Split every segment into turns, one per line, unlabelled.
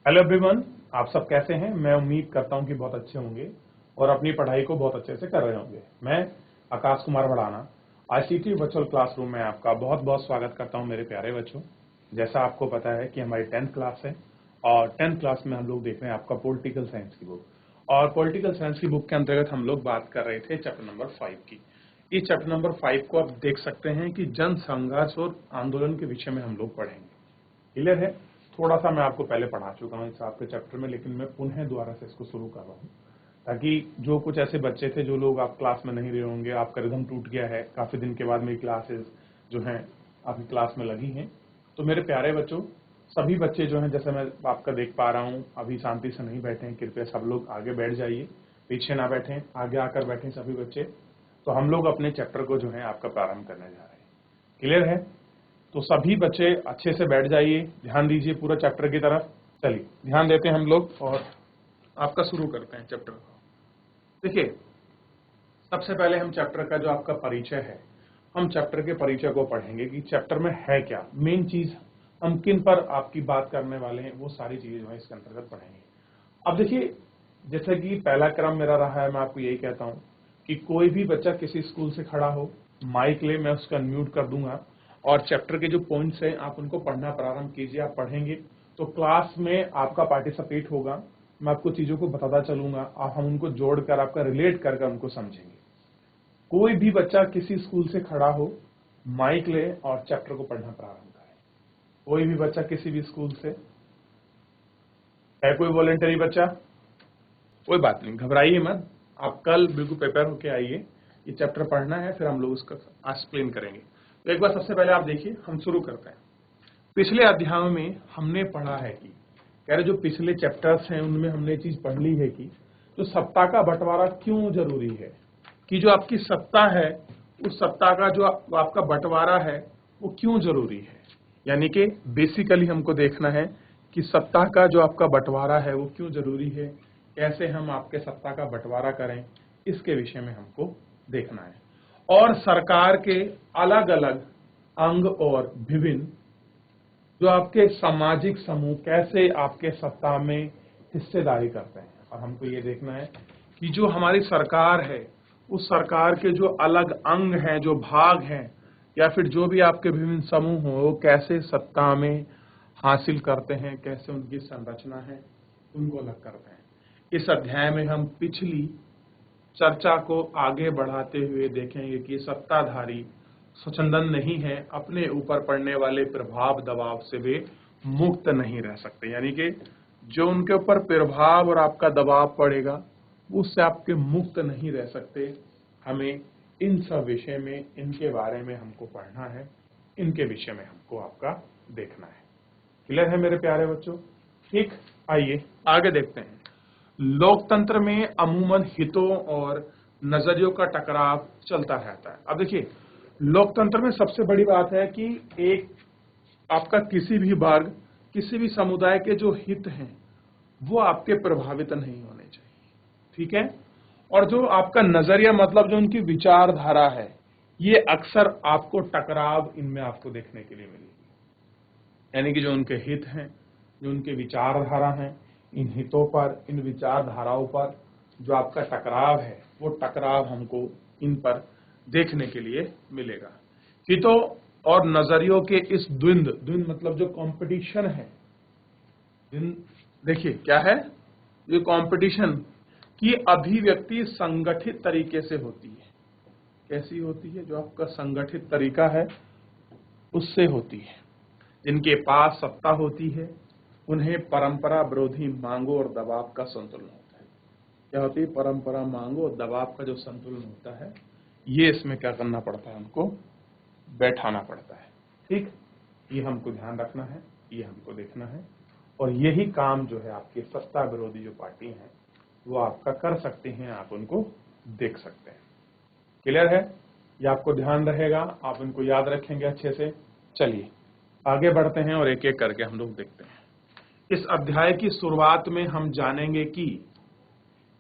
Hello everyone, आप सब कैसे हैं। मैं उम्मीद करता हूं कि बहुत अच्छे होंगे और अपनी पढ़ाई को बहुत अच्छे से कर रहे होंगे। मैं Akash Kumar Bhadana ICT virtual classroom में आपका बहुत बहुत स्वागत करता हूं मेरे प्यारे बच्चों। जैसा आपको पता है कि हमारी 10th क्लास है और 10th क्लास में हम लोग देख रहे हैं आपका पॉलिटिकल साइंस की बुक। और पॉलिटिकल साइंस की बुक के अंतर्गत हम लोग बात कर रहे थे चैप्टर नंबर 5 की। इस चैप्टर नंबर 5 को आप देख सकते हैं कि जन संघर्ष और आंदोलन के विषय में हम लोग पढ़ेंगे। क्लियर है। थोड़ा सा मैं आपको पहले पढ़ा चुका हूँ इस आपके चैप्टर में, लेकिन मैं पुनः दोबारा से इसको शुरू कर रहा हूँ ताकि जो कुछ ऐसे बच्चे थे जो लोग आप क्लास में नहीं रहे होंगे, आपका रिदम टूट गया है, काफी दिन के बाद मेरी क्लासेस जो हैं आपकी क्लास में लगी हैं। तो मेरे प्यारे बच्चों, सभी बच्चे जो हैं जैसे मैं आपका देख पा रहा हूँ अभी शांति से नहीं बैठे हैं। कृपया सब लोग आगे बैठ जाइए, पीछे ना बैठें, आगे आकर बैठें सभी बच्चे। तो हम लोग अपने चैप्टर को जो है आपका प्रारंभ करने जा रहे हैं। क्लियर है। तो सभी बच्चे अच्छे से बैठ जाइए, ध्यान दीजिए पूरा चैप्टर की तरफ। चलिए ध्यान देते हैं हम लोग और आपका शुरू करते हैं चैप्टर को। देखिए, सबसे पहले हम चैप्टर का जो आपका परिचय है, हम चैप्टर के परिचय को पढ़ेंगे कि चैप्टर में है क्या, मेन चीज हम किन पर आपकी बात करने वाले हैं, वो सारी चीजें जो है इसके अंतर्गत पढ़ेंगे। अब देखिए, जैसे कि पहला क्रम मेरा रहा है, मैं आपको यही कहता हूं कि कोई भी बच्चा किसी स्कूल से खड़ा हो, माइक ले, मैं उसका अनम्यूट कर दूंगा और चैप्टर के जो पॉइंट्स हैं आप उनको पढ़ना प्रारंभ कीजिए। आप पढ़ेंगे तो क्लास में आपका पार्टिसिपेट होगा, मैं आपको चीजों को बताता चलूंगा और हम उनको जोड़कर आपका रिलेट करके उनको समझेंगे। कोई भी बच्चा किसी स्कूल से खड़ा हो, माइक ले और चैप्टर को पढ़ना प्रारंभ करें। कोई भी बच्चा किसी भी स्कूल से है, कोई वॉलेंटरी बच्चा, कोई बात नहीं, घबराइए मत। आप कल बिल्कुल प्रिपेयर होके आइए, ये चैप्टर पढ़ना है, फिर हम लोग उसका एक्सप्लेन करेंगे। तो एक बार सबसे पहले आप देखिए, हम शुरू करते हैं। पिछले अध्यायों में हमने पढ़ा है कि कह रहे जो पिछले चैप्टर्स हैं उनमें हमने चीज पढ़ ली है कि जो सत्ता का बंटवारा क्यों जरूरी है, कि जो आपकी सत्ता है उस सत्ता का जो आपका बंटवारा है वो क्यों जरूरी है। यानी कि बेसिकली हमको देखना है कि सत्ता का जो आपका बंटवारा है वो क्यों जरूरी है, कैसे हम आपके सत्ता का बंटवारा करें, इसके विषय में हमको देखना है। और सरकार के अलग अलग अंग और विभिन्न जो आपके सामाजिक समूह कैसे आपके सत्ता में हिस्सेदारी करते हैं। और हमको ये देखना है कि जो हमारी सरकार है उस सरकार के जो अलग अंग हैं, जो भाग हैं, या फिर जो भी आपके विभिन्न समूह हो, वो कैसे सत्ता में हासिल करते हैं, कैसे उनकी संरचना है, उनको अलग करते हैं। इस अध्याय में हम पिछली चर्चा को आगे बढ़ाते हुए देखेंगे कि सत्ताधारी स्वच्छंदन नहीं है, अपने ऊपर पड़ने वाले प्रभाव दबाव से वे मुक्त नहीं रह सकते। यानी कि जो उनके ऊपर प्रभाव और आपका दबाव पड़ेगा उससे आपके मुक्त नहीं रह सकते। हमें इन सब विषय में, इनके बारे में हमको पढ़ना है, इनके विषय में हमको आपका देखना है। क्लियर है मेरे प्यारे बच्चों। ठीक, आइए आगे देखते हैं। लोकतंत्र में अमूमन हितों और नजरियों का टकराव चलता रहता है। अब देखिए, लोकतंत्र में सबसे बड़ी बात है कि एक आपका किसी भी वर्ग, किसी भी समुदाय के जो हित हैं वो आपके प्रभावित नहीं होने चाहिए। ठीक है। और जो आपका नजरिया मतलब जो उनकी विचारधारा है, ये अक्सर आपको टकराव इनमें आपको देखने के लिए मिलेगी। यानी कि जो उनके हित हैं, जो उनके विचारधारा हैं, इन हितों पर, इन विचारधाराओं पर जो आपका टकराव है, वो टकराव हमको इन पर देखने के लिए मिलेगा। हितों और नजरियों के इस द्वंद्व मतलब जो कंपटीशन है, देखिए क्या है, ये कंपटीशन की अभिव्यक्ति संगठित तरीके से होती है। कैसी होती है? जो आपका संगठित तरीका है उससे होती है। जिनके पास सत्ता होती है उन्हें परंपरा विरोधी मांगों और दबाव का संतुलन होता है। क्या होती है? परंपरा, मांगों और दबाव का जो संतुलन होता है, ये इसमें क्या करना पड़ता है, हमको बैठाना पड़ता है। ठीक, ये हमको ध्यान रखना है, ये हमको देखना है। और यही काम जो है आपकी सत्ता विरोधी जो पार्टी है वो आपका कर सकते हैं, आप उनको देख सकते हैं। क्लियर है? ये आपको ध्यान रहेगा, आप इनको याद रखेंगे अच्छे से। चलिए आगे बढ़ते हैं और एक एक करके हम लोग देखते हैं। इस अध्याय की शुरुआत में हम जानेंगे कि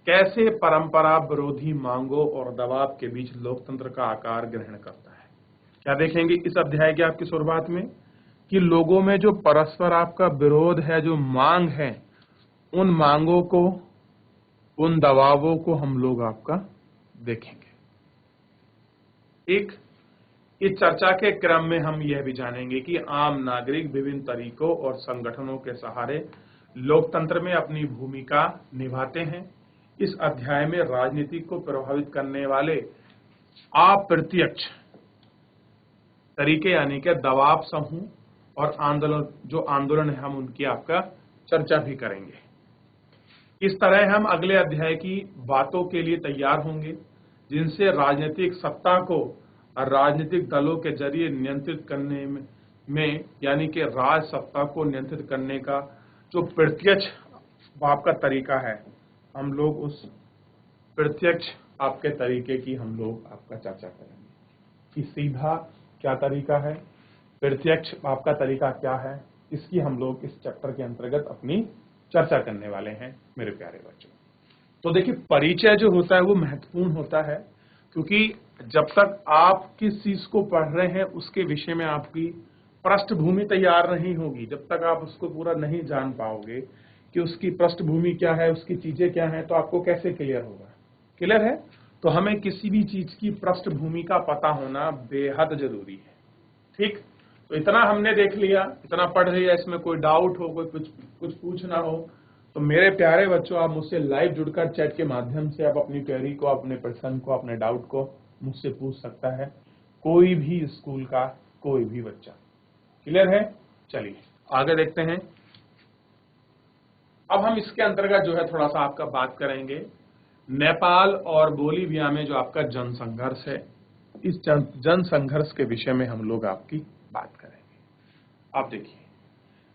कैसे परंपरा विरोधी मांगों और दबाव के बीच लोकतंत्र का आकार ग्रहण करता है। क्या देखेंगे इस अध्याय के आपकी शुरुआत में कि लोगों में जो परस्पर आपका विरोध है, जो मांग है, उन मांगों को, उन दबावों को हम लोग आपका देखेंगे। एक इस चर्चा के क्रम में हम यह भी जानेंगे कि आम नागरिक विभिन्न तरीकों और संगठनों के सहारे लोकतंत्र में अपनी भूमिका निभाते हैं। इस अध्याय में राजनीति को प्रभावित करने वाले अप्रत्यक्ष तरीके यानी कि दबाव समूह और आंदोलन है, हम उनकी आपका चर्चा भी करेंगे। इस तरह हम अगले अध्याय की बातों के लिए तैयार होंगे जिनसे राजनीतिक सत्ता को राजनीतिक दलों के जरिए नियंत्रित करने में यानी कि राज सत्ता को नियंत्रित करने का जो प्रत्यक्ष आपका तरीका है, हम लोग उस प्रत्यक्ष आपके तरीके की हम लोग आपका चर्चा करेंगे कि सीधा क्या तरीका है, प्रत्यक्ष आपका तरीका क्या है, इसकी हम लोग इस चैप्टर के अंतर्गत अपनी चर्चा करने वाले हैं मेरे प्यारे बच्चों। तो देखिए, परिचय जो होता है वो महत्वपूर्ण होता है, क्योंकि जब तक आप किस चीज को पढ़ रहे हैं उसके विषय में आपकी पृष्ठभूमि तैयार नहीं होगी, जब तक आप उसको पूरा नहीं जान पाओगे कि उसकी पृष्ठभूमि क्या है, उसकी चीजें क्या हैं, तो आपको कैसे क्लियर होगा। क्लियर है? तो हमें किसी भी चीज की पृष्ठभूमि का पता होना बेहद जरूरी है। ठीक, तो इतना हमने देख लिया, इतना पढ़ लिया, इसमें कोई डाउट हो, कोई कुछ पूछना हो तो मेरे प्यारे बच्चों आप मुझसे लाइव जुड़कर चैट के माध्यम से आप अपनी क्वेरी को, अपने प्रश्न को, अपने डाउट को मुझसे पूछ सकता है, कोई भी स्कूल का कोई भी बच्चा। क्लियर है? चलिए आगे देखते हैं। अब हम इसके अंतर्गत जो है थोड़ा सा आपका बात करेंगे नेपाल और बोलीविया में जो आपका जनसंघर्ष है, इस जनसंघर्ष के विषय में हम लोग आपकी बात करेंगे। आप देखिए,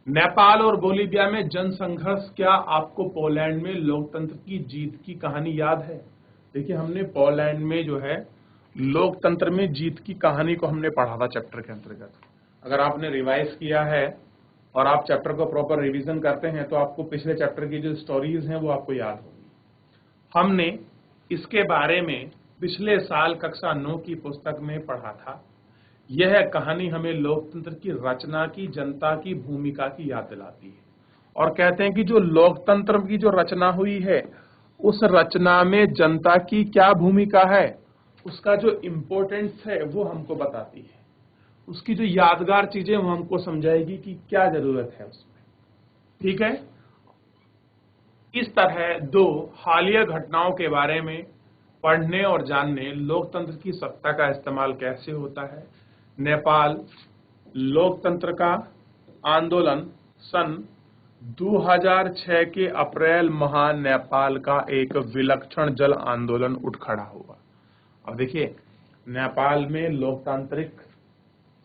नेपाल और बोलीविया में जनसंघर्ष, क्या आपको पोलैंड में लोकतंत्र की जीत की कहानी याद है? देखिए, हमने पोलैंड में जो है लोकतंत्र में जीत की कहानी को हमने पढ़ा था चैप्टर के अंतर्गत। अगर आपने रिवाइज किया है और आप चैप्टर को प्रॉपर रिवीजन करते हैं तो आपको पिछले चैप्टर की जो स्टोरीज हैं वो आपको याद होगी। हमने इसके बारे में पिछले साल कक्षा 9 की पुस्तक में पढ़ा था। यह कहानी हमें लोकतंत्र की रचना की, जनता की भूमिका की याद दिलाती है और कहते हैं कि जो लोकतंत्र की जो रचना हुई है उस रचना में जनता की क्या भूमिका है, उसका जो इम्पोर्टेंस है वो हमको बताती है, उसकी जो यादगार चीजें वो हमको समझाएगी कि क्या जरूरत है उसमें। ठीक है? इस तरह दो हालिया घटनाओं के बारे में पढ़ने और जानने लोकतंत्र की सत्ता का इस्तेमाल कैसे होता है। नेपाल लोकतंत्र का आंदोलन सन 2006 के अप्रैल माह नेपाल का एक विलक्षण जन आंदोलन उठ खड़ा हुआ। अब देखिए, नेपाल में लोकतांत्रिक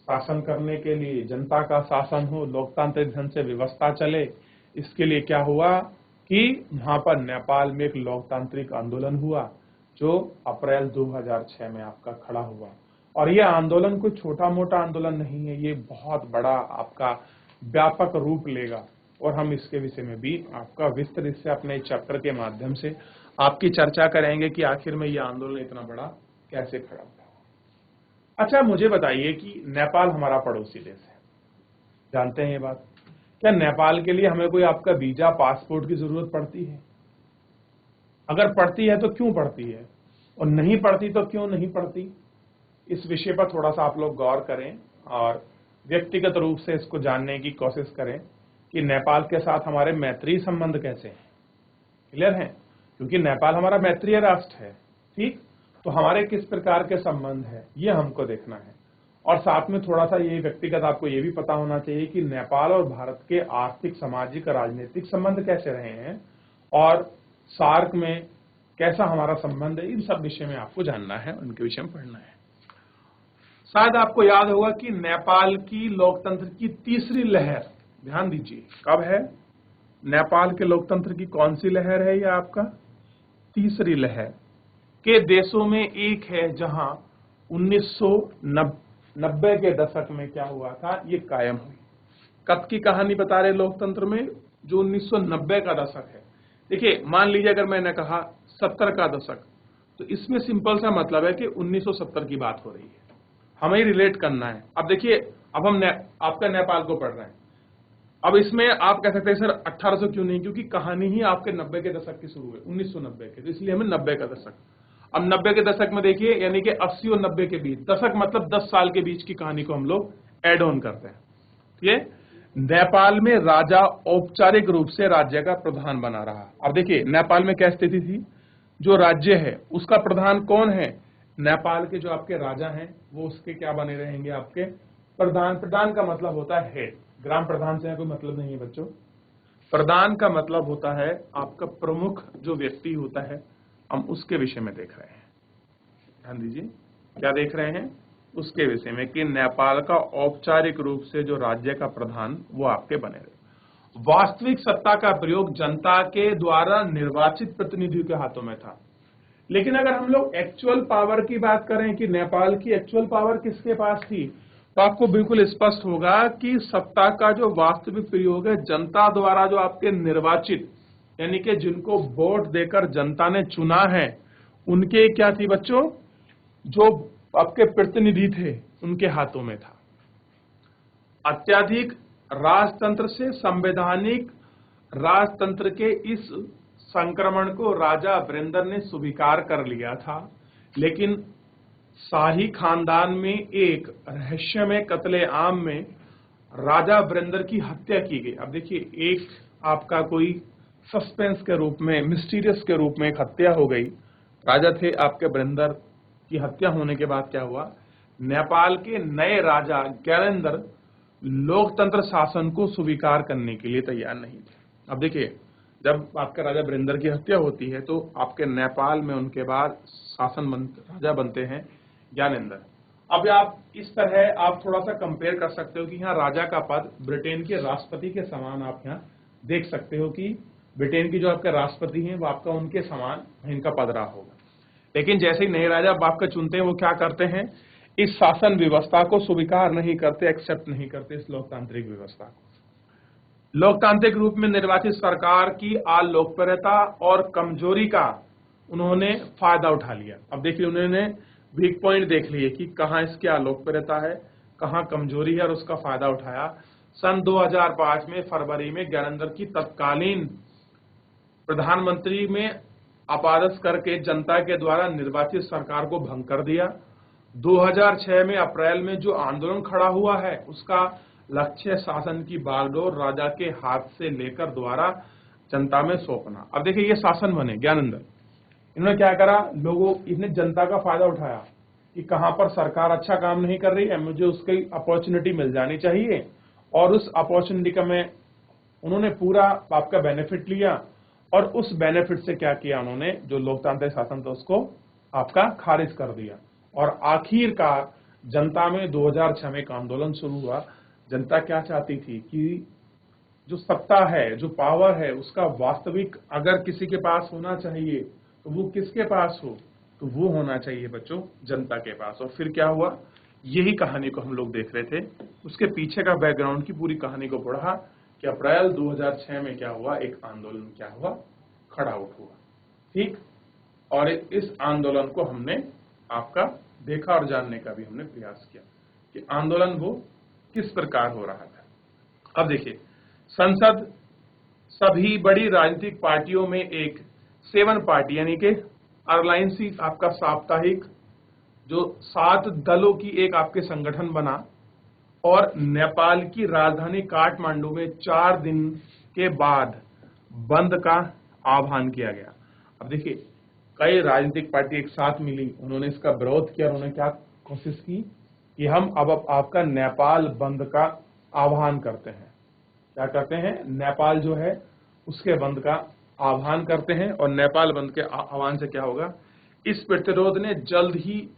शासन करने के लिए, जनता का शासन हो, लोकतांत्रिक ढंग से व्यवस्था चले, इसके लिए क्या हुआ कि वहां पर नेपाल में एक लोकतांत्रिक आंदोलन हुआ जो अप्रैल 2006 में आपका खड़ा हुआ। और ये आंदोलन कोई छोटा मोटा आंदोलन नहीं है, ये बहुत बड़ा आपका व्यापक रूप लेगा और हम इसके विषय में भी आपका विस्तृत से अपने चैप्टर के माध्यम से आपकी चर्चा करेंगे कि आखिर में ये आंदोलन इतना बड़ा कैसे खड़ा हुआ। अच्छा, मुझे बताइए कि नेपाल हमारा पड़ोसी देश है, जानते हैं ये बात? क्या नेपाल के लिए हमें कोई आपका वीजा, पासपोर्ट की जरूरत पड़ती है? अगर पड़ती है तो क्यों पड़ती है, और नहीं पड़ती तो क्यों नहीं पड़ती? इस विषय पर थोड़ा सा आप लोग गौर करें और व्यक्तिगत रूप से इसको जानने की कोशिश करें कि नेपाल के साथ हमारे मैत्रीय संबंध कैसे हैं। क्लियर है? क्योंकि नेपाल हमारा मैत्रीय राष्ट्र है। ठीक, तो हमारे किस प्रकार के संबंध है ये हमको देखना है। और साथ में थोड़ा सा ये व्यक्तिगत आपको ये भी पता होना चाहिए कि नेपाल और भारत के आर्थिक, सामाजिक, राजनीतिक संबंध कैसे रहे हैं और सार्क में कैसा हमारा संबंध है, इन सब विषय में आपको जानना है, उनके विषय में पढ़ना है। शायद आपको याद होगा कि नेपाल की लोकतंत्र की तीसरी लहर, ध्यान दीजिए, कब है? नेपाल के लोकतंत्र की कौन सी लहर है? ये आपका तीसरी लहर के देशों में एक है जहां 1990 के दशक में क्या हुआ था, ये कायम हुई। कब की कहानी बता रहे लोकतंत्र में? जो 1990 का दशक है। देखिए, मान लीजिए अगर मैंने कहा 70 का दशक, तो इसमें सिंपल सा मतलब है कि 1970 की बात हो रही है, हमें रिलेट करना है। अब देखिए, अब हम आपका नेपाल को पढ़ रहे हैं। अब इसमें आप कह सकते हैं सर 1800 क्यों नहीं, क्योंकि कहानी ही आपके 90 के दशक की शुरू है, 1990 के, तो इसलिए हमें 90 का दशक। अब 90 के दशक में देखिए, यानी कि 80 और 90 के बीच, दशक मतलब 10 साल के बीच की कहानी को हम लोग एड ऑन करते हैं। ये नेपाल में राजा औपचारिक रूप से राज्य का प्रधान बना रहा। अब देखिए नेपाल में क्या स्थिति थी, जो राज्य है उसका प्रधान कौन है, नेपाल के जो आपके राजा हैं वो उसके क्या बने रहेंगे, आपके प्रधान। प्रधान का मतलब होता है हेड, ग्राम प्रधान से कोई मतलब नहीं है बच्चों। प्रधान का मतलब होता है आपका प्रमुख जो व्यक्ति होता है, हम उसके विषय में देख रहे हैं। ध्यान दीजिए, क्या देख रहे हैं, उसके विषय में कि नेपाल का औपचारिक रूप से जो राज्य का प्रधान वो आपके बने रहे। वास्तविक सत्ता का प्रयोग जनता के द्वारा निर्वाचित प्रतिनिधियों के हाथों में था। लेकिन अगर हम लोग एक्चुअल पावर की बात करें कि नेपाल की एक्चुअल पावर किसके पास थी, तो आपको बिल्कुल स्पष्ट होगा कि सत्ता का जो वास्तविक प्रयोग है जनता द्वारा जो आपके निर्वाचित, यानी कि जिनको वोट देकर जनता ने चुना है, उनके क्या थी बच्चों, जो आपके प्रतिनिधि थे उनके हाथों में था। अत्यधिक राजतंत्र से संवैधानिक राजतंत्र के इस संक्रमण को राजा वीरेंद्र ने स्वीकार कर लिया था, लेकिन शाही खानदान में एक रहस्यमय कत्ले आम में राजा वीरेंद्र की हत्या की गई। अब देखिए, एक आपका कोई सस्पेंस के रूप में, मिस्टीरियस के रूप में एक हत्या हो गई। राजा थे आपके वीरेंद्र की हत्या होने के बाद क्या हुआ, नेपाल के नए राजा ज्ञानेंद्र लोकतंत्र शासन को स्वीकार करने के लिए तैयार नहीं थे। अब देखिए, जब आपके राजा वीरेंद्र की हत्या होती है तो आपके नेपाल में उनके बाद राजा बनते हैं ज्ञानेंद्र। अब आप इस तरह आप थोड़ा सा कंपेयर कर सकते हो कि यहाँ राजा का पद ब्रिटेन के राष्ट्रपति के समान आप यहाँ देख सकते हो कि ब्रिटेन की जो आपके राष्ट्रपति हैं वो आपका उनके समान इनका पद रहा होगा। लेकिन जैसे ही नए राजा आपका चुनते हैं वो क्या करते हैं, इस शासन व्यवस्था को स्वीकार नहीं करते, एक्सेप्ट नहीं करते इस लोकतांत्रिक व्यवस्था को। लोकतांत्रिक रूप में निर्वाचित सरकार की अलोकप्रियता और कमजोरी का उन्होंने फायदा उठा लिया। अब देखिए, उन्होंने वीक पॉइंट देख लिए कि कहां इसकी अलोकप्रियता है, कहां कमजोरी है, और उसका फायदा उठाया। सन 2005 में फरवरी में ज्ञानेंद्र की तत्कालीन प्रधानमंत्री में अपादस करके जनता के द्वारा निर्वाचित सरकार को भंग कर दिया। 2006 में अप्रैल में जो आंदोलन खड़ा हुआ है उसका लक्ष्य शासन की बागडोर राजा के हाथ से लेकर द्वारा जनता में सौंपना। अब देखिए, ये शासन बने ज्ञानेंद्र, इन्होंने क्या करा, इन्हें जनता का फायदा उठाया कि कहां पर सरकार अच्छा काम नहीं कर रही है, मुझे उसकी अपॉर्चुनिटी मिल जानी चाहिए, और उस अपॉर्चुनिटी का उन्होंने पूरा आपका बेनिफिट लिया, और उस बेनिफिट से क्या किया उन्होंने, जो लोकतांत्रिक शासन था उसको आपका खारिज कर दिया। और आखिरकार जनता में 2006 में एक आंदोलन शुरू हुआ। जनता क्या चाहती थी कि जो सत्ता है, जो पावर है, उसका वास्तविक अगर किसी के पास होना चाहिए तो वो किसके पास हो, तो वो होना चाहिए बच्चों जनता के पास। और फिर क्या हुआ, यही कहानी को हम लोग देख रहे थे, उसके पीछे का बैकग्राउंड की पूरी कहानी को पढ़ा कि अप्रैल 2006 में क्या हुआ, एक आंदोलन क्या हुआ, खड़ा हुआ। ठीक, और इस आंदोलन को हमने आपका देखा और जानने का भी हमने प्रयास किया कि आंदोलन वो किस प्रकार हो रहा था। अब देखिए, संसद सभी बड़ी राजनीतिक पार्टियों में एक 7 पार्टी यानी कि अलायंसी आपका साप्ताहिक जो 7 दलों की एक आपके संगठन बना, और नेपाल की राजधानी काठमांडू में 4 दिन के बाद बंद का आह्वान किया गया। अब देखिए, कई राजनीतिक पार्टी एक साथ मिली, उन्होंने इसका विरोध किया, उन्होंने क्या कोशिश की कि हम अब आपका नेपाल बंद का आह्वान करते हैं। क्या करते हैं, नेपाल जो है उसके बंद का आह्वान करते हैं। और नेपाल बंद के आह्वान से क्या होगा, इस प्रतिरोध ने जल्द ही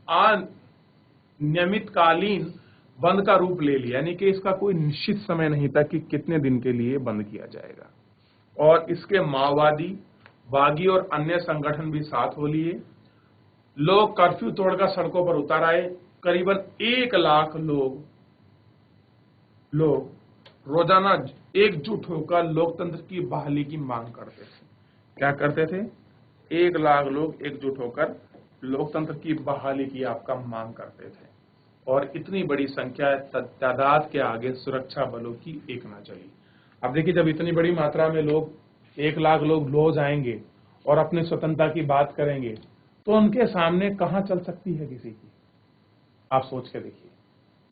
अनियमितकालीन बंद का रूप ले लिया, यानी कि इसका कोई निश्चित समय नहीं था कि कितने दिन के लिए बंद किया जाएगा। और इसके माओवादी, बागी और अन्य संगठन भी साथ हो लिए। लोग कर्फ्यू तोड़कर सड़कों पर उतर आए। करीबन 1 लाख लोग रोजाना एकजुट होकर लोकतंत्र की बहाली की मांग करते थे। क्या करते थे, 1 लाख लोग एकजुट होकर लोकतंत्र की बहाली की आपका मांग करते थे। और इतनी बड़ी संख्या तादाद के आगे सुरक्षा बलों की एक न चली। अब देखिए, जब इतनी बड़ी मात्रा में लोग 1 लाख लोग लो जाएंगे और अपनी स्वतंत्रता की बात करेंगे तो उनके सामने कहां चल सकती है किसी की? आप सोच के देखिए,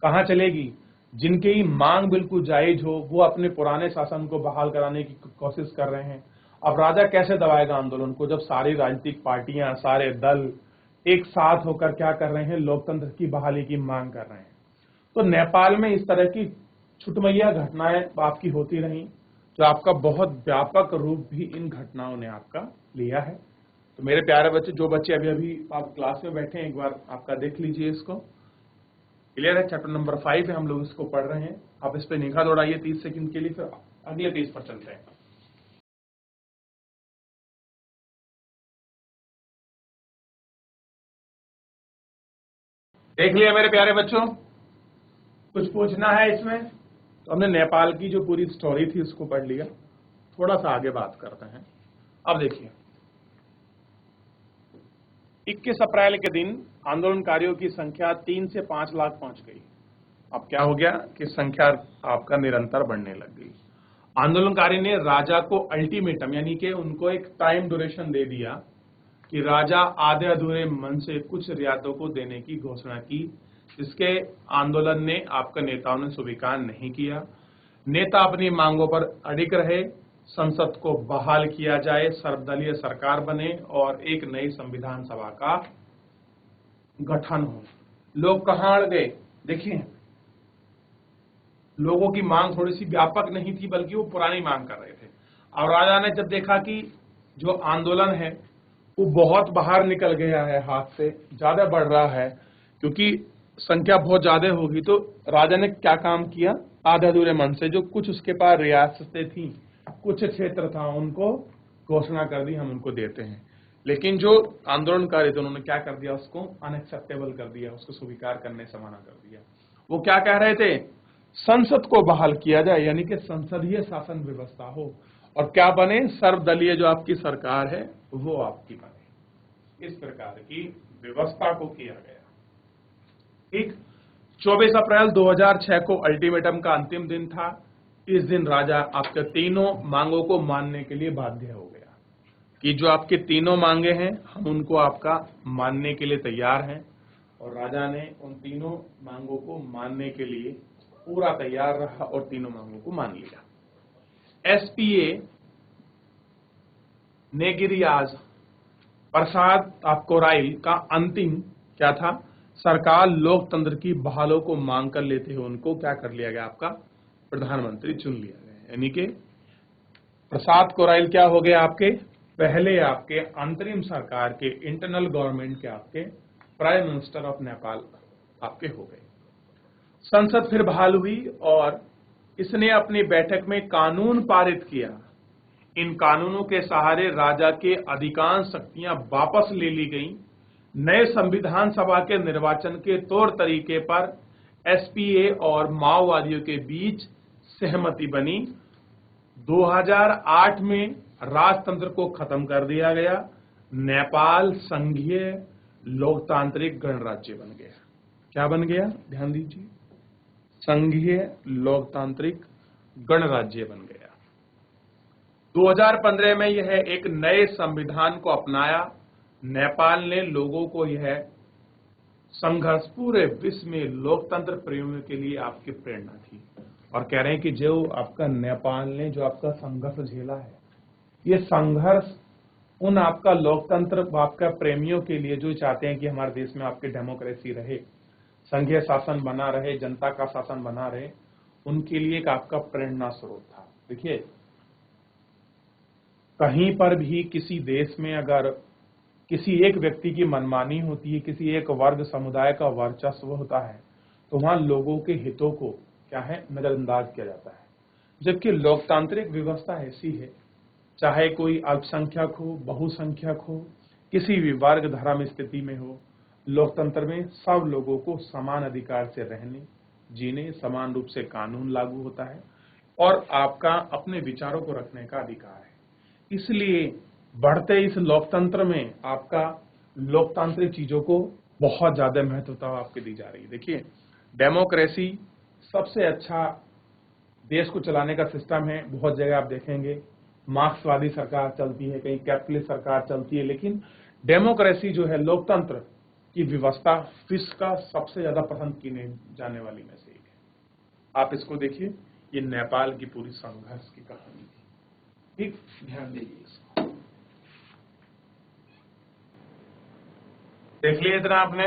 कहां चलेगी? जिनकी मांग बिल्कुल जायज हो वो अपने पुराने शासन को बहाल कराने की कोशिश कर रहे हैं। अब राजा कैसे दबाएगा आंदोलन को, जब सारी राजनीतिक पार्टियां, सारे दल एक साथ होकर क्या कर रहे हैं? लोकतंत्र की बहाली की मांग कर रहे हैं। तो नेपाल में इस तरह की छुटमैया घटनाएं आपकी होती रही, जो आपका बहुत व्यापक रूप भी इन घटनाओं ने आपका लिया है। तो मेरे प्यारे बच्चे, जो बच्चे अभी अभी आप क्लास में बैठे हैं, एक बार आपका देख लीजिए इसको। क्लियर है? चैप्टर नंबर 5 है, हम लोग इसको पढ़ रहे हैं। आप इस पे निगाह दौड़ाइए 30 सेकंड के लिए, फिर अगले पेज पर चलते हैं। देख लिया मेरे प्यारे बच्चों? कुछ पूछना है इसमें? तो हमने नेपाल की जो पूरी स्टोरी थी उसको पढ़ लिया। थोड़ा सा आगे बात करते हैं। अब देखिए, 21 अप्रैल के दिन आंदोलनकारियों की संख्या 3 से 5 लाख पहुंच गई। अब क्या हो गया कि संख्या आपका निरंतर बढ़ने लग गई। आंदोलनकारी ने राजा को अल्टीमेटम, यानी कि उनको एक टाइम ड्यूरेशन दे दिया कि राजा आधे अधूरे मन से कुछ रियायतों को देने की घोषणा की, जिसके आंदोलन ने आपका नेताओं ने स्वीकार नहीं किया। नेता अपनी मांगों पर अडिग रहे, संसद को बहाल किया जाए, सर्वदलीय सरकार बने और एक नई संविधान सभा का गठन हो। लोग कहां अड़ गए? देखिए, लोगों की मांग थोड़ी सी व्यापक नहीं थी, बल्कि वो पुरानी मांग कर रहे थे। और राजा ने जब देखा कि जो आंदोलन है वो बहुत बाहर निकल गया है, हाथ से ज्यादा बढ़ रहा है, क्योंकि संख्या बहुत ज्यादा होगी, तो राजा ने क्या काम किया? आधे अधूरे मन से जो कुछ उसके पास रियासतें थी, कुछ क्षेत्र था, उनको घोषणा कर दी हम उनको देते हैं। लेकिन जो आंदोलनकारी थे उन्होंने क्या कर दिया? उसको अनएक्सेप्टेबल कर दिया, उसको स्वीकार करने से मना कर दिया। वो क्या कह रहे थे? संसद को बहाल किया जाए, यानी कि संसदीय शासन व्यवस्था हो, और क्या बने? सर्वदलीय जो आपकी सरकार है वो आपकी बने। इस प्रकार की व्यवस्था को किया गया। ठीक, 24 अप्रैल 2006 को अल्टीमेटम का अंतिम दिन था। इस दिन राजा आपके तीनों मांगों को मानने के लिए बाध्य हो गया कि जो आपके तीनों मांगे हैं हम उनको आपका मानने के लिए तैयार हैं। और राजा ने उन तीनों मांगों को मानने के लिए पूरा तैयार रहा और तीनों मांगों को मान लिया। एसपीए नेगिरियाज प्रसाद कोराइल का अंतिम क्या था? सरकार लोकतंत्र की बहालों को मांग कर लेते हुए उनको क्या कर लिया गया? आपका प्रधानमंत्री चुन लिया गया। यानी कि प्रसाद कोराइल क्या हो गए? आपके पहले आपके अंतरिम सरकार के, इंटरनल गवर्नमेंट के आपके प्राइम मिनिस्टर ऑफ नेपाल आपके हो गए। संसद फिर बहाल हुई और इसने अपनी बैठक में कानून पारित किया। इन कानूनों के सहारे राजा के अधिकांश शक्तियां वापस ले ली गईं। नए संविधान सभा के निर्वाचन के तौर तरीके पर एसपीए और माओवादियों के बीच सहमति बनी। 2008 में राजतंत्र को खत्म कर दिया गया। नेपाल संघीय लोकतांत्रिक गणराज्य बन गया। क्या बन गया? ध्यान दीजिए, संघीय लोकतांत्रिक गणराज्य बन गया। 2015 में यह एक नए संविधान को अपनाया। नेपाल ने लोगों को यह संघर्ष पूरे विश्व में लोकतंत्र प्रेमियों के लिए आपकी प्रेरणा थी। और कह रहे हैं कि जो आपका नेपाल ने जो आपका संघर्ष झेला है, ये संघर्ष उन आपका लोकतंत्र आपका प्रेमियों के लिए जो चाहते हैं कि हमारे देश में आपकी डेमोक्रेसी रहे, संघीय शासन बना रहे, जनता का शासन बना रहे, उनके लिए एक आपका प्रेरणा स्रोत था। देखिए, कहीं पर भी किसी देश में अगर किसी एक व्यक्ति की मनमानी होती है, किसी एक वर्ग समुदाय का वर्चस्व होता है, तो वहां लोगों के हितों को क्या है? नजरअंदाज किया जाता है। जबकि लोकतांत्रिक व्यवस्था ऐसी है, चाहे कोई अल्पसंख्यक हो, बहुसंख्यक हो, किसी भी वर्ग धर्म स्थिति में हो, लोकतंत्र में सब लोगों को समान अधिकार से रहने, जीने, समान रूप से कानून लागू होता है और आपका अपने विचारों को रखने का अधिकार है। इसलिए बढ़ते इस लोकतंत्र में आपका लोकतांत्रिक चीजों को बहुत ज्यादा महत्वता आपके दी जा रही है। देखिए, डेमोक्रेसी सबसे अच्छा देश को चलाने का सिस्टम है, बहुत जगह आप देखेंगे मार्क्सवादी सरकार चलती है, कहीं कैपिटलिस्ट सरकार चलती है, लेकिन डेमोक्रेसी जो है, लोकतंत्र की व्यवस्था विश्व का सबसे ज्यादा पसंद की जाने वाली में से एक है। आप इसको देखिए, ये नेपाल की पूरी संघर्ष की कहानी थी। ठीक, ध्यान दीजिए इसको। देख लिया इतना आपने,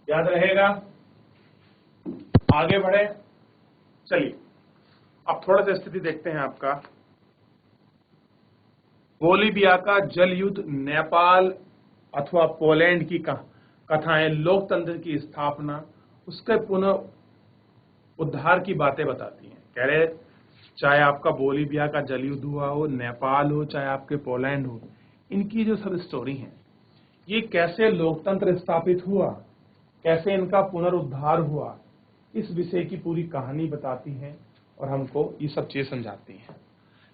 याद रहेगा। आगे बढ़े, चलिए अब थोड़ा सा स्थिति देखते हैं आपका। बोलीविया का जल युद्ध, नेपाल अथवा पोलैंड की कथाएं लोकतंत्र की स्थापना, उसके पुनः उद्धार की बातें बताती हैं। कह रहे चाहे आपका बोलीविया का जल युद्ध हुआ हो, नेपाल हो, चाहे आपके पोलैंड हो, इनकी जो सब स्टोरी है, ये कैसे लोकतंत्र स्थापित हुआ, कैसे इनका पुनरुद्धार हुआ, इस विषय की पूरी कहानी बताती है और हमको ये सब चीजें समझाती हैं।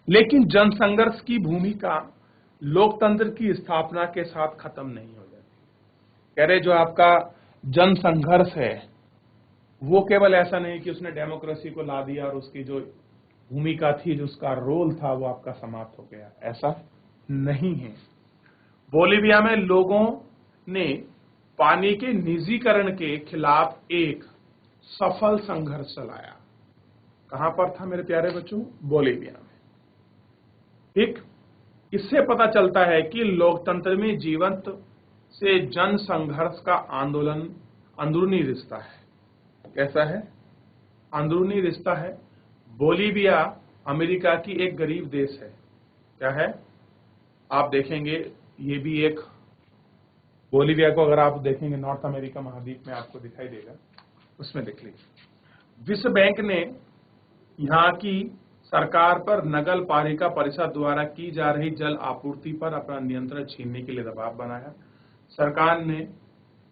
लेकिन जनसंघर्ष की भूमिका लोकतंत्र की स्थापना के साथ खत्म नहीं हो जाती। कह रहे जो आपका जनसंघर्ष है वो केवल ऐसा नहीं कि उसने डेमोक्रेसी को ला दिया और उसकी जो भूमिका थी, जो उसका रोल था, वो आपका समाप्त हो गया, ऐसा नहीं है। बोलीविया में लोगों ने पानी के निजीकरण के खिलाफ एक सफल संघर्ष चलाया। कहां पर था मेरे प्यारे बच्चों? बोलीविया में। ठीक, इससे पता चलता है कि लोकतंत्र में जीवंत से जन संघर्ष का आंदोलन अंदरूनी रिश्ता है। कैसा है? अंदरूनी रिश्ता है। बोलीविया अमेरिका की एक गरीब देश है। क्या है? आप देखेंगे ये भी एक, बोलीविया को अगर आप देखेंगे नॉर्थ अमेरिका महाद्वीप में आपको दिखाई देगा, उसमें देख लीजिए। विश्व बैंक ने यहाँ की सरकार पर नगर पालिका परिषद द्वारा की जा रही जल आपूर्ति पर अपना नियंत्रण छीनने के लिए दबाव बनाया। सरकार ने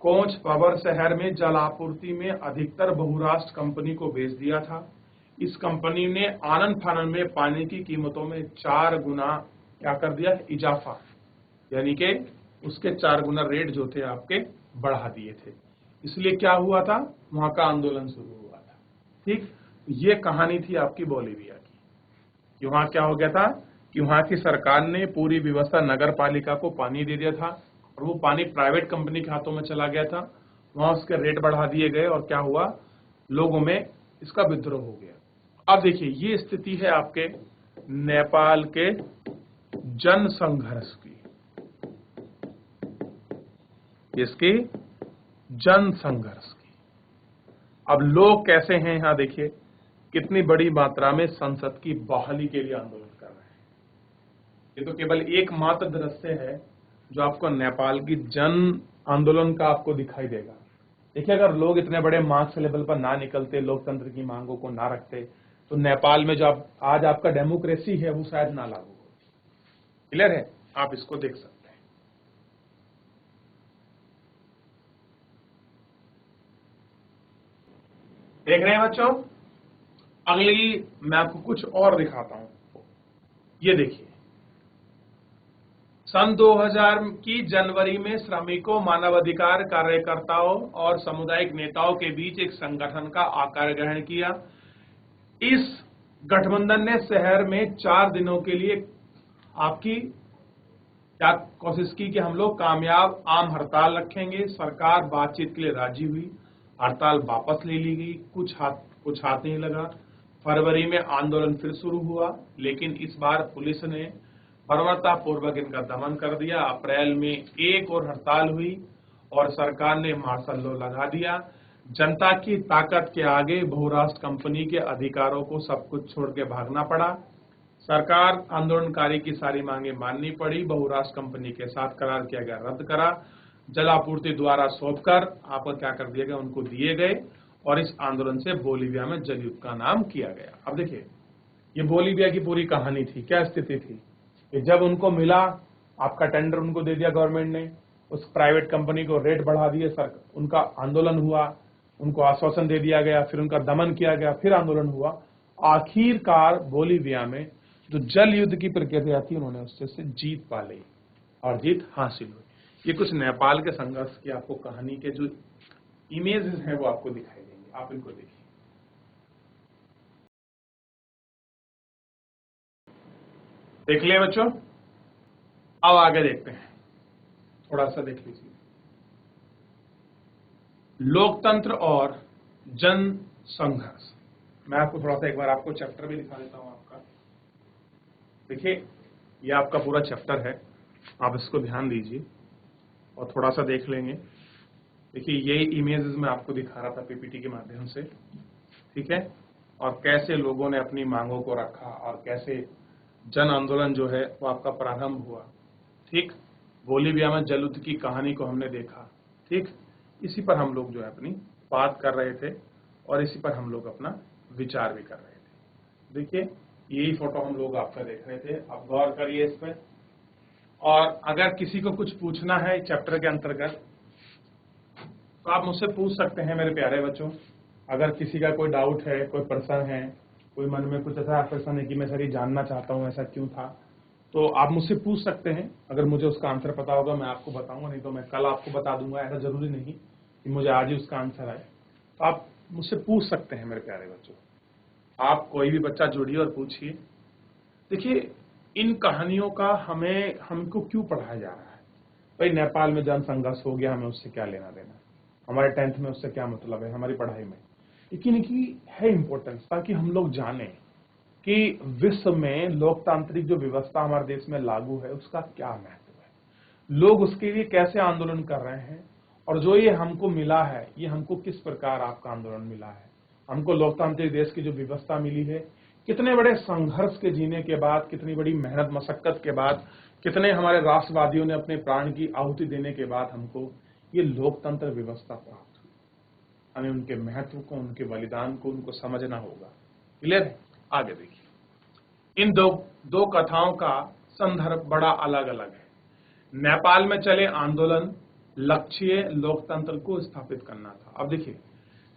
कोंच पावर शहर में जल आपूर्ति में अधिकतर बहुराष्ट्र कंपनी को बेच दिया था। इस कंपनी ने आनन फानन में पानी की कीमतों में 4 गुना क्या कर दिया? इजाफा, यानी कि उसके 4 गुना रेट जो थे आपके बढ़ा दिए थे। इसलिए क्या हुआ था? वहां का आंदोलन शुरू हुआ था। ठीक, ये कहानी थी आपकी बोलीविया की कि वहां क्या हो गया था कि वहां की सरकार ने पूरी व्यवस्था नगर पालिका को पानी दे दिया था और वो पानी प्राइवेट कंपनी के हाथों में चला गया था। वहां उसके रेट बढ़ा दिए गए और क्या हुआ? लोगों में इसका विद्रोह हो गया। अब देखिए, ये स्थिति है आपके नेपाल के जन संघर्ष की, इसकी जन संघर्ष की। अब लोग कैसे हैं यहां देखिए, कितनी बड़ी मात्रा में संसद की बहाली के लिए आंदोलन कर रहे हैं। ये तो केवल एकमात्र दृश्य है जो आपको नेपाल की जन आंदोलन का आपको दिखाई देगा। देखिए, अगर लोग इतने बड़े मार्क्स लेवल पर ना निकलते, लोकतंत्र की मांगों को ना रखते, तो नेपाल में जो आज आपका डेमोक्रेसी है वो शायद ना लागू होती। क्लियर है? आप इसको देख सकते हैं। देख रहे हैं बच्चों? अगली मैं आपको कुछ और दिखाता हूं। ये देखिए, सन 2000 की जनवरी में श्रमिकों, मानवाधिकार कार्यकर्ताओं और सामुदायिक नेताओं के बीच एक संगठन का आकार ग्रहण किया। इस गठबंधन ने शहर में 4 दिनों के लिए आपकी क्या कोशिश की कि हम लोग कामयाब आम हड़ताल रखेंगे। सरकार बातचीत के लिए राजी हुई, हड़ताल वापस ले ली गई, कुछ हाथ नहीं लगा। फरवरी में आंदोलन फिर शुरू हुआ, लेकिन इस बार पुलिस ने बर्बरतापूर्वक इनका दमन कर दिया। अप्रैल में एक और हड़ताल हुई और सरकार ने मार्शल लॉ लगा दिया। जनता की ताकत के आगे बहुराष्ट्र कंपनी के अधिकारों को सब कुछ छोड़ के भागना पड़ा। सरकार आंदोलनकारी की सारी मांगे माननी पड़ी। बहुराष्ट्र कंपनी के साथ करार किया गया रद्द करा। जलापूर्ति द्वारा सौंपकर आपको क्या कर दिया गया? उनको दिए गए और इस आंदोलन से बोलीविया में जल युद्ध का नाम किया गया। अब देखिए, ये बोलीविया की पूरी कहानी थी। क्या स्थिति थी कि जब उनको मिला, आपका टेंडर उनको दे दिया गवर्नमेंट ने, उस प्राइवेट कंपनी को रेट बढ़ा दिए, उनका आंदोलन हुआ, उनको आश्वासन दे दिया गया, फिर उनका दमन किया गया, फिर आंदोलन हुआ। आखिरकार बोलीविया में जो जल युद्ध की प्रक्रिया थी, उन्होंने उससे जीत पा ली और जीत हासिल हुई। ये कुछ नेपाल के संघर्ष की आपको कहानी के जो इमेजेस हैं वो आपको दिखाई देंगे। आप इनको देखिए। देख लिया बच्चों, अब आगे देखते हैं, थोड़ा सा देख लीजिए। लोकतंत्र और जन संघर्ष। मैं आपको थोड़ा सा एक बार आपको चैप्टर भी दिखा देता हूं आपका। देखिए, ये आपका पूरा चैप्टर है, आप इसको ध्यान दीजिए और थोड़ा सा देख लेंगे। देखिए, ये इमेजेस मैं आपको दिखा रहा था पीपीटी के माध्यम से, ठीक है, और कैसे लोगों ने अपनी मांगों को रखा और कैसे जन आंदोलन जो है वो आपका प्रारंभ हुआ। ठीक, बोलीविया में जल युद्ध की कहानी को हमने देखा। ठीक, इसी पर हम लोग जो है अपनी बात कर रहे थे और इसी पर हम लोग अपना विचार भी कर रहे थे। देखिए, यही फोटो हम लोग आपका देख रहे थे, आप गौर करिए इस पर। और अगर किसी को कुछ पूछना है चैप्टर के अंतर्गत तो आप मुझसे पूछ सकते हैं मेरे प्यारे बच्चों। अगर किसी का कोई डाउट है, कोई प्रश्न है, कोई मन में कुछ ऐसा प्रश्न है कि मैं सर ये जानना चाहता हूँ ऐसा क्यों था, तो आप मुझसे पूछ सकते हैं। अगर मुझे उसका आंसर पता होगा मैं आपको बताऊंगा, नहीं तो मैं कल आपको बता दूंगा। ऐसा जरूरी नहीं कि मुझे आज ही उसका आंसर आए। तो आप मुझसे पूछ सकते हैं मेरे प्यारे बच्चों। आप कोई भी बच्चा जुड़िए और पूछिए। देखिए, इन कहानियों का हमको क्यों पढ़ाया जा रहा है? भाई, नेपाल में जन संघर्ष हो गया, हमें उससे क्या लेना देना, हमारे 10th में उससे क्या मतलब है हमारी पढ़ाई में। लेकिन इनकी है इंपॉर्टेंस, ताकि हम लोग जाने कि विश्व में लोकतांत्रिक जो व्यवस्था हमारे देश में लागू है उसका क्या महत्व है, लोग उसके लिए कैसे आंदोलन कर रहे हैं, और जो ये हमको मिला है ये हमको किस प्रकार आपका आंदोलन मिला है। हमको लोकतांत्रिक देश की जो व्यवस्था मिली है, कितने बड़े संघर्ष के जीने के बाद, कितनी बड़ी मेहनत मशक्कत के बाद, कितने हमारे राष्ट्रवादियों ने अपने प्राण की आहुति देने के बाद हमको ये लोकतंत्र व्यवस्था प्राप्त हुई। हमें उनके महत्व को, उनके बलिदान को, उनको समझना होगा। क्लियर है? आगे देखिए, इन दो कथाओं का संदर्भ बड़ा अलग अलग है। नेपाल में चले आंदोलन, लक्ष्य लोकतंत्र को स्थापित करना था। अब देखिए,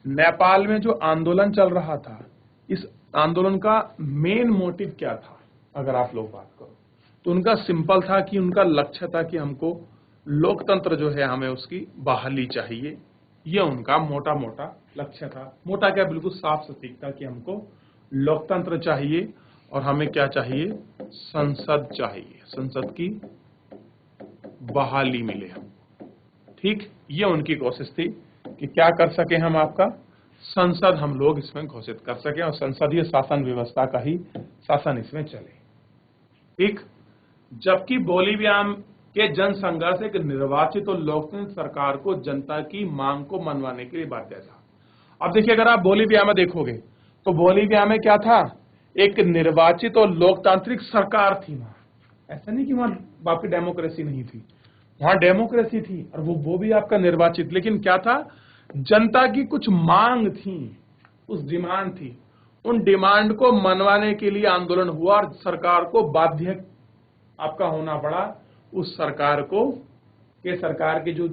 नेपाल में जो आंदोलन चल रहा था, इस आंदोलन का मेन मोटिव क्या था? अगर आप लोग बात करो तो उनका सिंपल था कि उनका लक्ष्य था कि हमको लोकतंत्र जो है हमें उसकी बहाली चाहिए। ये उनका मोटा मोटा लक्ष्य था। मोटा क्या, बिल्कुल साफ सटीक था कि हमको लोकतंत्र चाहिए और हमें क्या चाहिए? संसद चाहिए, संसद की बहाली मिले हमको। ठीक, ये उनकी कोशिश थी कि क्या कर सके हम, आपका संसद हम लोग इसमें घोषित कर सके और संसदीय शासन व्यवस्था का ही शासन इसमें चले। ठीक, जबकि बोलीविया के जन संघर्ष एक निर्वाचित और लोकतांत्रिक सरकार को जनता की मांग को मनवाने के लिए बाध्य था। अब देखिए, अगर आप बोलीविया में देखोगे तो बोलीविया में क्या था? एक निर्वाचित और लोकतांत्रिक सरकार थी वहां। ऐसा नहीं कि वहां बाकी डेमोक्रेसी नहीं थी, वहां डेमोक्रेसी थी और वो भी आपका निर्वाचित। लेकिन क्या था? जनता की कुछ मांग थी, उस डिमांड थी, उन डिमांड को मनवाने के लिए आंदोलन हुआ और सरकार को बाध्य आपका होना पड़ा। उस सरकार को के सरकार की जो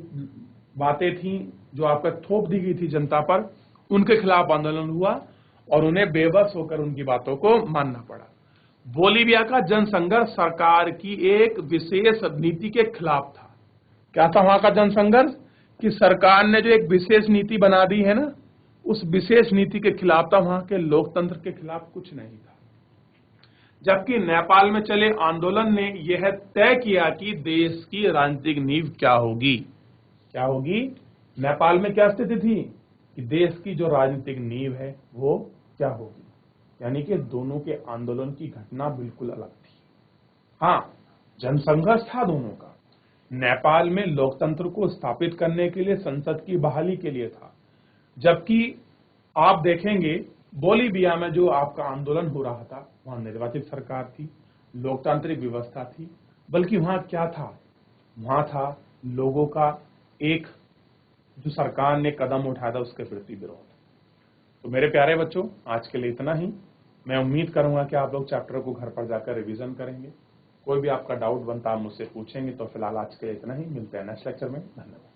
बातें थी, जो आपका थोप दी गई थी जनता पर, उनके खिलाफ आंदोलन हुआ और उन्हें बेबस होकर उनकी बातों को मानना पड़ा। बोलीविया का जनसंघर्ष सरकार की एक विशेष नीति के खिलाफ था। क्या था वहां का जनसंघर्ष? कि सरकार ने जो एक विशेष नीति बना दी है ना, उस विशेष नीति के खिलाफ था, वहां के लोकतंत्र के खिलाफ कुछ नहीं था। जबकि नेपाल में चले आंदोलन ने यह तय किया कि देश की राजनीतिक नींव क्या होगी। क्या होगी? नेपाल में क्या स्थिति थी कि देश की जो राजनीतिक नींव है वो क्या होगी। यानी कि दोनों के आंदोलन की घटना बिल्कुल अलग थी। हाँ, जनसंघर्ष था दोनों का। नेपाल में लोकतंत्र को स्थापित करने के लिए, संसद की बहाली के लिए था। जबकि आप देखेंगे बोलीविया में जो आपका आंदोलन हो रहा था, वहां निर्वाचित सरकार थी, लोकतांत्रिक व्यवस्था थी। बल्कि वहां क्या था? वहां था लोगों का एक, जो सरकार ने कदम उठाया था उसके प्रति विरोध। तो मेरे प्यारे बच्चों, आज के लिए इतना ही। मैं उम्मीद करूंगा कि आप लोग चैप्टर को घर पर जाकर रिवीजन करेंगे। कोई भी आपका डाउट बनता आप मुझसे पूछेंगे। तो फिलहाल आज के लिए इतना ही, मिलते हैं नेक्स्ट लेक्चर में। धन्यवाद।